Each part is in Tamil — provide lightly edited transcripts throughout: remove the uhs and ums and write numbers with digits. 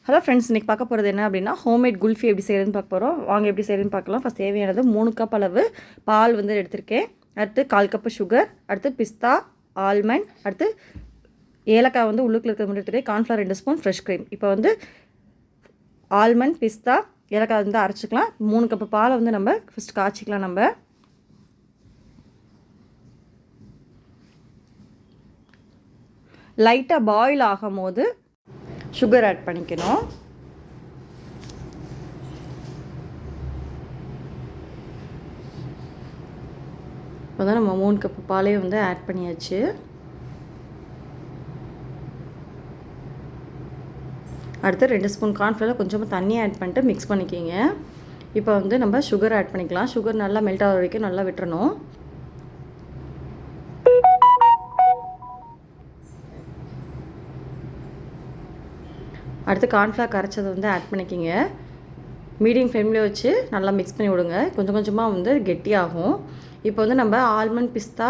ஹலோ ஃப்ரெண்ட்ஸ், இன்றைக்கி பார்க்க போகிறது என்ன அப்படின்னா ஹோம்மேட் குல்ஃபி எப்படி செய்கிறதுன்னு பார்க்க போகிறோம். வாங்க எப்படி செய்கிறதுன்னு பார்க்கலாம். ஃபஸ்ட் தேவையானது 3 கப் அளவு பால் வந்து எடுத்திருக்கேன். அடுத்து 1/4 கப்பு சுகர், அடுத்து பிஸ்தா, ஆல்மண்ட், அடுத்து ஏலக்காய் வந்து உள்ளுக்குள்ள இருக்கிற மாதிரி எடுத்துகிட்டு கார்ன்ஃப்ளவர் 2 ஸ்பூன், ஃப்ரெஷ் க்ரீம். இப்போ வந்து ஆல்மண்ட், பிஸ்தா, ஏலக்காய் வந்து அரைச்சிக்கலாம். 3 கப்பு பாலை வந்து நம்ம ஃபஸ்ட் காய்ச்சிக்கலாம். நம்ம லைட்டாக பாயில் ஆகும் போது சுகர் ஆட் பண்ணிக்கணும். இப்போ தான் நம்ம 3 கப்பு பாலையும் வந்து ஆட் பண்ணியாச்சு. அடுத்து 2 ஸ்பூன் கார்ன்ஃப்ளவர் கொஞ்சமாக தண்ணி ஆட் பண்ணிட்டு மிக்ஸ் பண்ணிக்கிங்க. இப்போ வந்து நம்ம சுகர் ஆட் பண்ணிக்கலாம். சுகர் நல்லா மெல்ட் ஆகிற வரைக்கும் நல்லா விட்டுறணும். அடுத்து கார்ன்ஃப்ளவர் கரைச்சதை வந்து ஆட் பண்ணிக்கிங்க. மீடியம் ஃப்ளேம்லேயே வச்சு நல்லா மிக்ஸ் பண்ணி விடுங்க. கொஞ்சம் கொஞ்சமாக வந்து கெட்டியாகும். இப்போ வந்து நம்ம ஆல்மண்ட், பிஸ்தா,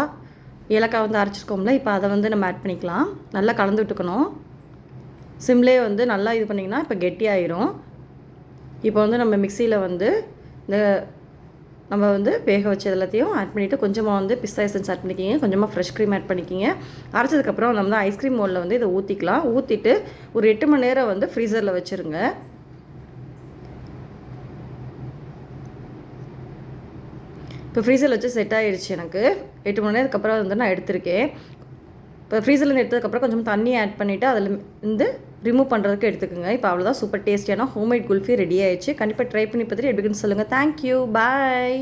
ஏலக்காய் வந்து அரைச்சிருக்கோம்ல, இப்போ அதை வந்து நம்ம ஆட் பண்ணிக்கலாம். நல்லா கலந்து விட்டுக்கணும். சிம்லேயே வந்து நல்லா இது பண்ணிங்கன்னா இப்போ கெட்டியாயிரும். இப்போ வந்து நம்ம மிக்சியில் வந்து இந்த நம்ம வந்து வேக வச்ச எல்லாத்தையும் ஆட் பண்ணிவிட்டு கொஞ்சமாக வந்து பிஸ்தா எசன்ஸ் ஆட் பண்ணிக்கிங்க. கொஞ்சமாக ஃப்ரெஷ் க்ரீம் ஆட் பண்ணிக்கிங்க. அரைச்சதுக்கப்புறம் நம்ம வந்து ஐஸ்கிரீம் மோல்டில் வந்து இதை ஊற்றிக்கலாம். ஊற்றிட்டு ஒரு 8 மணி நேரம் வந்து ஃப்ரீசரில் வச்சுருங்க. இப்போ ஃப்ரீசரில் வச்சு செட் ஆகிடுச்சு எனக்கு. 8 மணி நேரத்துக்கு அப்புறம் வந்து நான் எடுத்திருக்கேன். இப்போ ஃப்ரீசர்லேருந்து எடுத்ததுக்கப்புறம் கொஞ்சம் தண்ணி ஆட் பண்ணிவிட்டு அதில் வந்து ரிமூவ் பண்ணுறதுக்கு எடுத்துக்கோங்க. இப்போ அவ்வளோதான், சூப்பர் டேஸ்டியான ஹோம்மேட் குல்ஃபி ரெடி ஆயிடுச்சு. கண்டிப்பாக ட்ரை பண்ணி பார்த்துட்டு எப்படின்னு சொல்லுங்கள். தேங்க்யூ, பாய்.